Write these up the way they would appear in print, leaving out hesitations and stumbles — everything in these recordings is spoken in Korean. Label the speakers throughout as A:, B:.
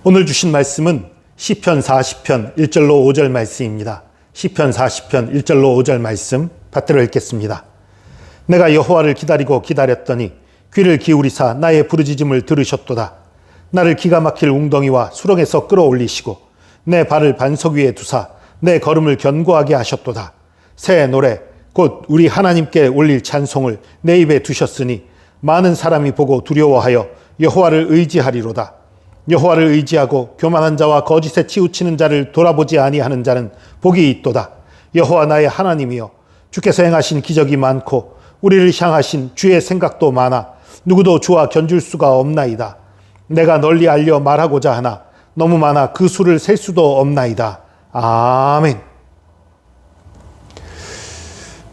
A: 오늘 주신 말씀은 시편 40편 1절로 5절 말씀입니다. 시편 40편 1절로 5절 말씀 받들어 읽겠습니다. 내가 여호와를 기다리고 기다렸더니 귀를 기울이사 나의 부르짖음을 들으셨도다. 나를 기가 막힐 웅덩이와 수렁에서 끌어올리시고 내 발을 반석 위에 두사 내 걸음을 견고하게 하셨도다. 새 노래 곧 우리 하나님께 올릴 찬송을 내 입에 두셨으니 많은 사람이 보고 두려워하여 여호와를 의지하리로다. 여호와를 의지하고 교만한 자와 거짓에 치우치는 자를 돌아보지 아니하는 자는 복이 있도다. 여호와 나의 하나님이여 주께서 행하신 기적이 많고 우리를 향하신 주의 생각도 많아 누구도 주와 견줄 수가 없나이다. 내가 널리 알려 말하고자 하나 너무 많아 그 수를 셀 수도 없나이다. 아멘.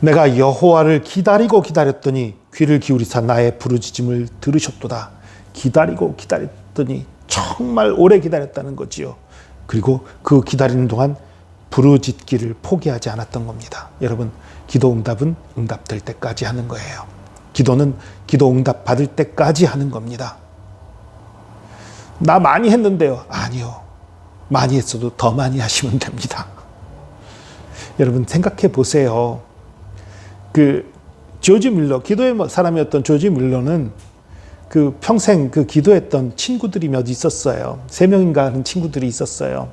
A: 내가 여호와를 기다리고 기다렸더니 귀를 기울이사 나의 부르짖음을 들으셨도다. 기다리고 기다렸더니 정말 오래 기다렸다는 거지요. 그리고 그 기다리는 동안 부르짖기를 포기하지 않았던 겁니다. 여러분, 기도 응답은 응답될 때까지 하는 거예요. 기도는 기도 응답 받을 때까지 하는 겁니다. 나 많이 했는데요. 아니요. 많이 했어도 더 많이 하시면 됩니다. 여러분 생각해 보세요. 조지 밀러, 기도의 사람이었던 조지 밀러는 평생 기도했던 친구들이 몇 있었어요. 3명인가 하는 친구들이 있었어요.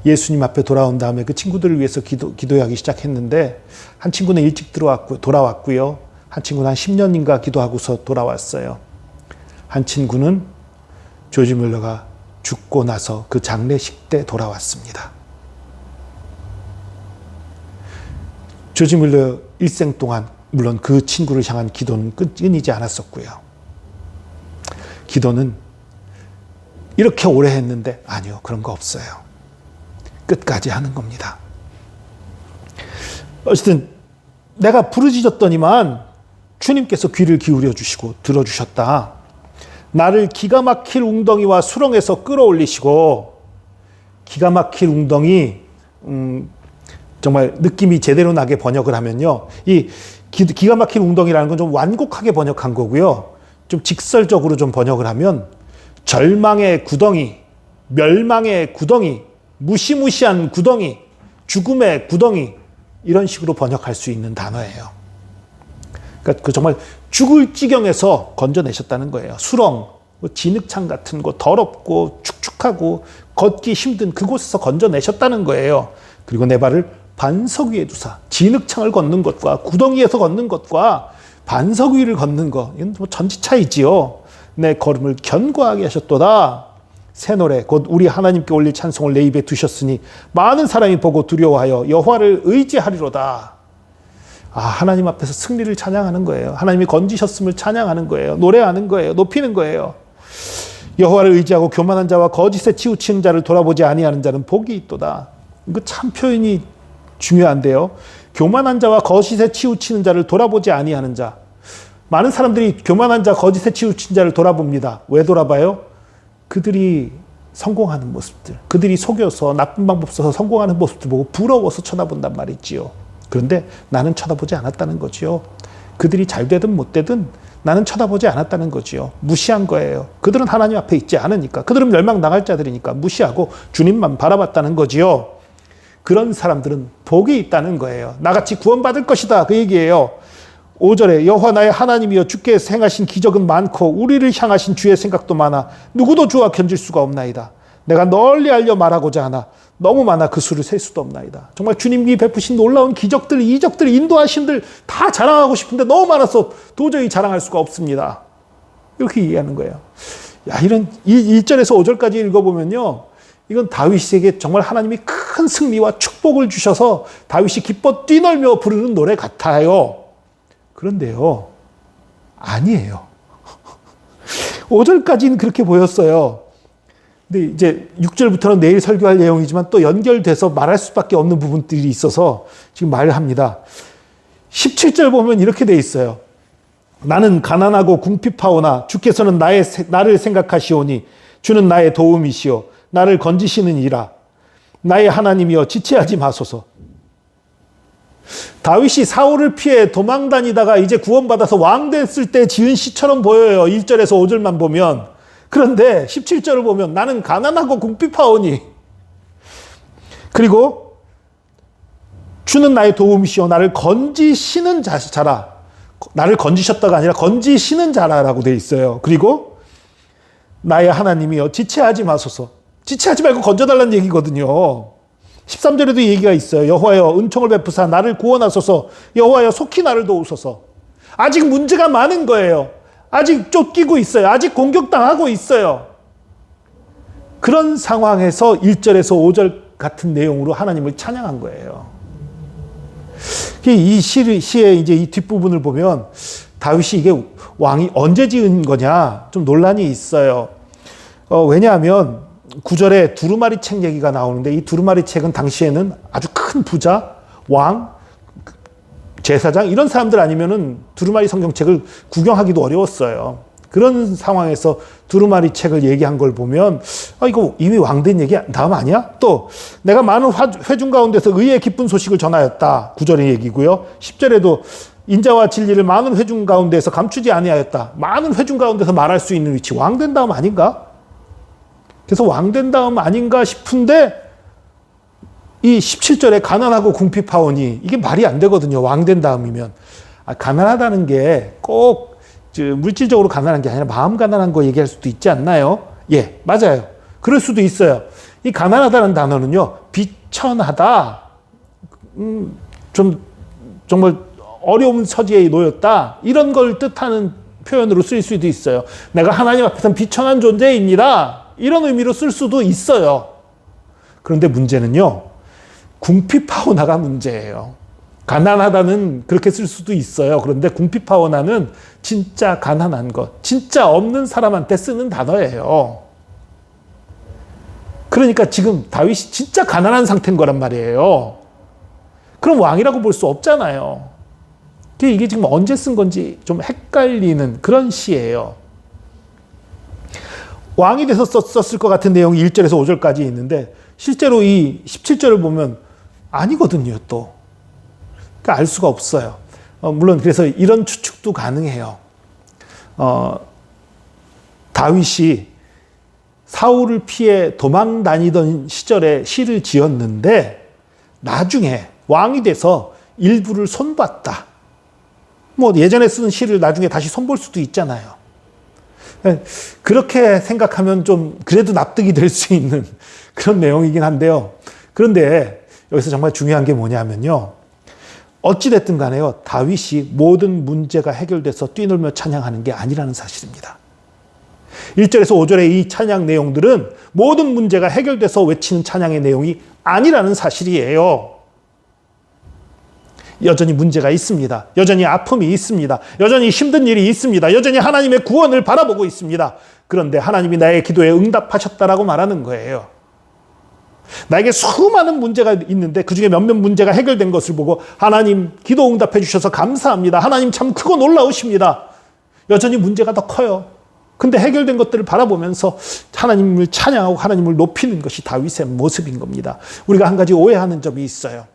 A: 예수님 앞에 돌아온 다음에 그 친구들을 위해서 기도하기 시작했는데 한 친구는 일찍 돌아왔고요. 한 친구는 한 10년인가 기도하고서 돌아왔어요. 한 친구는 조지 밀러가 죽고 나서 그 장례식 때 돌아왔습니다. 조지 밀러 일생 동안 물론 그 친구를 향한 기도는 끊이지 않았었고요. 기도는 이렇게 오래 했는데 아니요, 그런 거 없어요. 끝까지 하는 겁니다. 어쨌든 내가 부르짖었더니만 주님께서 귀를 기울여 주시고 들어주셨다. 나를 기가 막힐 웅덩이와 수렁에서 끌어올리시고, 기가 막힐 웅덩이, 정말 느낌이 제대로 나게 번역을 하면요, 이 기가 막힐 웅덩이라는 건 좀 완곡하게 번역한 거고요. 좀 직설적으로 좀 번역을 하면 절망의 구덩이, 멸망의 구덩이, 무시무시한 구덩이, 죽음의 구덩이, 이런 식으로 번역할 수 있는 단어예요. 그러니까 정말 죽을 지경에서 건져내셨다는 거예요. 수렁, 진흙창 같은 거, 더럽고 축축하고 걷기 힘든 그곳에서 건져내셨다는 거예요. 그리고 내 발을 반석 위에 두사, 진흙창을 걷는 것과 구덩이에서 걷는 것과 반석 위를 걷는 것, 이건 뭐 천지차이지요. 내 걸음을 견고하게 하셨도다. 새 노래 곧 우리 하나님께 올릴 찬송을 내 입에 두셨으니 많은 사람이 보고 두려워하여 여호와를 의지하리로다. 하나님 앞에서 승리를 찬양하는 거예요. 하나님이 건지셨음을 찬양하는 거예요. 노래하는 거예요. 높이는 거예요. 여호와를 의지하고 교만한 자와 거짓에 치우치는 자를 돌아보지 아니하는 자는 복이 있도다. 이거 참 표현이 중요한데요. 교만한 자와 거짓에 치우치는 자를 돌아보지 아니하는 자. 많은 사람들이 교만한 자, 거짓에 치우친 자를 돌아봅니다. 왜 돌아봐요? 그들이 성공하는 모습들, 그들이 속여서 나쁜 방법 써서 성공하는 모습들 보고 부러워서 쳐다본단 말이지요. 그런데 나는 쳐다보지 않았다는 거지요. 그들이 잘 되든 못 되든 나는 쳐다보지 않았다는 거지요. 무시한 거예요. 그들은 하나님 앞에 있지 않으니까. 그들은 멸망당할 자들이니까 무시하고 주님만 바라봤다는 거지요. 그런 사람들은 복이 있다는 거예요. 나같이 구원받을 것이다, 그 얘기예요. 5절에 여호와 나의 하나님이여 주께서 행하신 기적은 많고 우리를 향하신 주의 생각도 많아 누구도 주와 견질 수가 없나이다. 내가 널리 알려 말하고자 하나 너무 많아 그 수를 셀 수도 없나이다. 정말 주님이 베푸신 놀라운 기적들, 이적들, 인도하신들 다 자랑하고 싶은데 너무 많아서 도저히 자랑할 수가 없습니다. 이렇게 이해하는 거예요. 이런 1절에서 5절까지 읽어보면요, 이건 다윗에게 정말 하나님이 큰 승리와 축복을 주셔서 다윗이 기뻐 뛰놀며 부르는 노래 같아요. 그런데요, 아니에요. 5절까지는 그렇게 보였어요. 근데 이제 6절부터는 내일 설교할 내용이지만 또 연결돼서 말할 수밖에 없는 부분들이 있어서 지금 말을 합니다. 17절 보면 이렇게 돼 있어요. 나는 가난하고 궁핍하오나 주께서는 나를 생각하시오니 주는 나의 도움이시오. 나를 건지시는 이라. 나의 하나님이여 지체하지 마소서. 다윗이 사울을 피해 도망다니다가 이제 구원받아서 왕 됐을 때 지은 시처럼 보여요. 1절에서 5절만 보면. 그런데 17절을 보면 나는 가난하고 궁핍하오니 그리고 주는 나의 도움이시오 나를 건지시는 자라. 나를 건지셨다가 아니라 건지시는 자라라고 되어 있어요. 그리고 나의 하나님이여 지체하지 마소서. 지체하지 말고 건져달라는 얘기거든요. 13절에도 얘기가 있어요. 여호와여 은총을 베푸사 나를 구원하소서. 여호와여 속히 나를 도우소서. 아직 문제가 많은 거예요. 아직 쫓기고 있어요. 아직 공격당하고 있어요. 그런 상황에서 1절에서 5절 같은 내용으로 하나님을 찬양한 거예요. 이 시의 이제 이 뒷부분을 보면 다윗이 이게 왕이 언제 지은 거냐 좀 논란이 있어요. 왜냐하면 9절에 두루마리 책 얘기가 나오는데 이 두루마리 책은 당시에는 아주 큰 부자, 왕, 제사장 이런 사람들 아니면은 두루마리 성경책을 구경하기도 어려웠어요. 그런 상황에서 두루마리 책을 얘기한 걸 보면 이거 이미 왕된 얘기 다음 아니야? 또 내가 많은 회중 가운데서 의의 기쁜 소식을 전하였다. 9절의 얘기고요. 10절에도 인자와 진리를 많은 회중 가운데서 감추지 아니하였다. 많은 회중 가운데서 말할 수 있는 위치 왕된 다음 아닌가? 그래서 왕된 다음 아닌가 싶은데 이 17절에 가난하고 궁핍하오니 이게 말이 안 되거든요. 왕된 다음이면. 가난하다는 게 꼭 물질적으로 가난한 게 아니라 마음 가난한 거 얘기할 수도 있지 않나요? 예, 맞아요. 그럴 수도 있어요. 이 가난하다는 단어는요, 비천하다, 좀 정말 어려운 처지에 놓였다 이런 걸 뜻하는 표현으로 쓸 수도 있어요. 내가 하나님 앞에서는 비천한 존재입니다. 이런 의미로 쓸 수도 있어요. 그런데 문제는요, 궁핍하오나가 문제예요. 가난하다는 그렇게 쓸 수도 있어요. 그런데 궁핍하오나는 진짜 가난한 것, 진짜 없는 사람한테 쓰는 단어예요. 그러니까 지금 다윗이 진짜 가난한 상태인 거란 말이에요. 그럼 왕이라고 볼 수 없잖아요. 이게 지금 언제 쓴 건지 좀 헷갈리는 그런 시예요. 왕이 돼서 썼을 것 같은 내용이 1절에서 5절까지 있는데 실제로 이 17절을 보면 아니거든요, 또. 그러니까 알 수가 없어요. 물론 그래서 이런 추측도 가능해요. 다윗이 사울을 피해 도망 다니던 시절에 시를 지었는데 나중에 왕이 돼서 일부를 손봤다. 뭐 예전에 쓴 시를 나중에 다시 손볼 수도 있잖아요. 그렇게 생각하면 좀 그래도 납득이 될 수 있는 그런 내용이긴 한데요. 그런데 여기서 정말 중요한 게 뭐냐면요. 어찌됐든 간에요. 다윗이 모든 문제가 해결돼서 뛰놀며 찬양하는 게 아니라는 사실입니다. 1절에서 5절의 이 찬양 내용들은 모든 문제가 해결돼서 외치는 찬양의 내용이 아니라는 사실이에요. 여전히 문제가 있습니다. 여전히 아픔이 있습니다. 여전히 힘든 일이 있습니다. 여전히 하나님의 구원을 바라보고 있습니다. 그런데 하나님이 나의 기도에 응답하셨다라고 말하는 거예요. 나에게 수많은 문제가 있는데 그중에 몇몇 문제가 해결된 것을 보고 하나님 기도 응답해 주셔서 감사합니다. 하나님 참 크고 놀라우십니다. 여전히 문제가 더 커요. 근데 해결된 것들을 바라보면서 하나님을 찬양하고 하나님을 높이는 것이 다윗의 모습인 겁니다. 우리가 한 가지 오해하는 점이 있어요.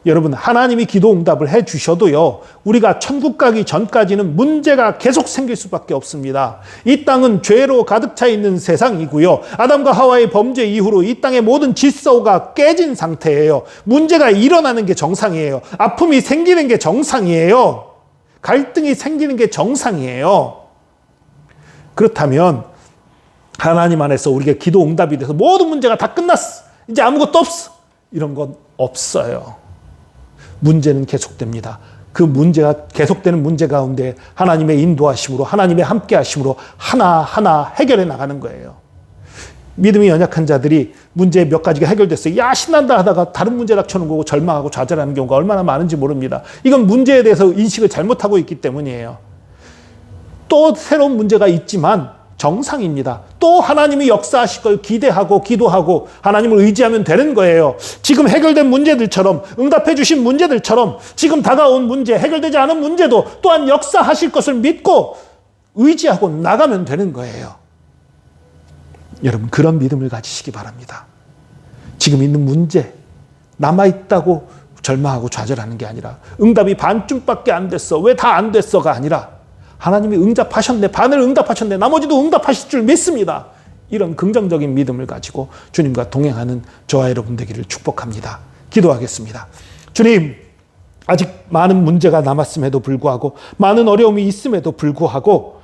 A: 여러분, 하나님이 기도 응답을 해 주셔도요, 우리가 천국 가기 전까지는 문제가 계속 생길 수밖에 없습니다. 이 땅은 죄로 가득 차 있는 세상이고요. 아담과 하와의 범죄 이후로 이 땅의 모든 질서가 깨진 상태예요. 문제가 일어나는 게 정상이에요. 아픔이 생기는 게 정상이에요. 갈등이 생기는 게 정상이에요. 그렇다면 하나님 안에서 우리가 기도 응답이 돼서 모든 문제가 다 끝났어. 이제 아무것도 없어. 이런 건 없어요. 문제는 계속됩니다. 그 문제가 계속되는 문제 가운데 하나님의 인도하심으로 하나님의 함께하심으로 하나하나 해결해 나가는 거예요. 믿음이 연약한 자들이 문제 몇 가지가 해결됐어요. 야 신난다 하다가 다른 문제 닥쳐놓은 거고 절망하고 좌절하는 경우가 얼마나 많은지 모릅니다. 이건 문제에 대해서 인식을 잘못하고 있기 때문이에요. 또 새로운 문제가 있지만 정상입니다. 또 하나님이 역사하실 걸 기대하고 기도하고 하나님을 의지하면 되는 거예요. 지금 해결된 문제들처럼 응답해 주신 문제들처럼 지금 다가온 문제, 해결되지 않은 문제도 또한 역사하실 것을 믿고 의지하고 나가면 되는 거예요. 여러분, 그런 믿음을 가지시기 바랍니다. 지금 있는 문제, 남아있다고 절망하고 좌절하는 게 아니라 응답이 반쯤밖에 안 됐어. 왜 다 안 됐어가 아니라 하나님이 응답하셨네, 반을 응답하셨네, 나머지도 응답하실 줄 믿습니다. 이런 긍정적인 믿음을 가지고 주님과 동행하는 저와 여러분 되기를 축복합니다. 기도하겠습니다. 주님, 아직 많은 문제가 남았음에도 불구하고, 많은 어려움이 있음에도 불구하고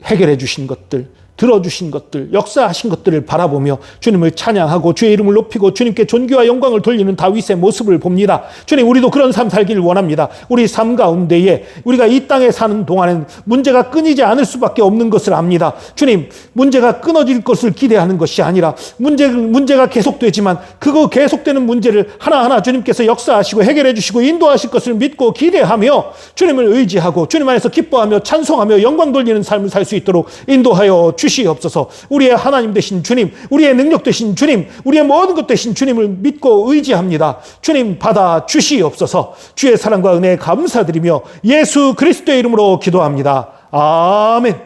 A: 해결해 주신 것들, 들어주신 것들, 역사하신 것들을 바라보며 주님을 찬양하고 주의 이름을 높이고 주님께 존귀와 영광을 돌리는 다윗의 모습을 봅니다. 주님, 우리도 그런 삶 살기를 원합니다. 우리 삶 가운데에 우리가 이 땅에 사는 동안엔 문제가 끊이지 않을 수밖에 없는 것을 압니다. 주님, 문제가 끊어질 것을 기대하는 것이 아니라 문제가 계속되지만 그거 계속되는 문제를 하나하나 주님께서 역사하시고 해결해 주시고 인도하실 것을 믿고 기대하며 주님을 의지하고 주님 안에서 기뻐하며 찬송하며 영광 돌리는 삶을 살 수 있도록 인도하여 주시옵소서. 우리의 하나님 되신 주님, 우리의 능력 되신 주님, 우리의 모든 것 되신 주님을 믿고 의지합니다. 주님, 받아 주시옵소서. 주의 사랑과 은혜에 감사드리며 예수 그리스도의 이름으로 기도합니다. 아멘.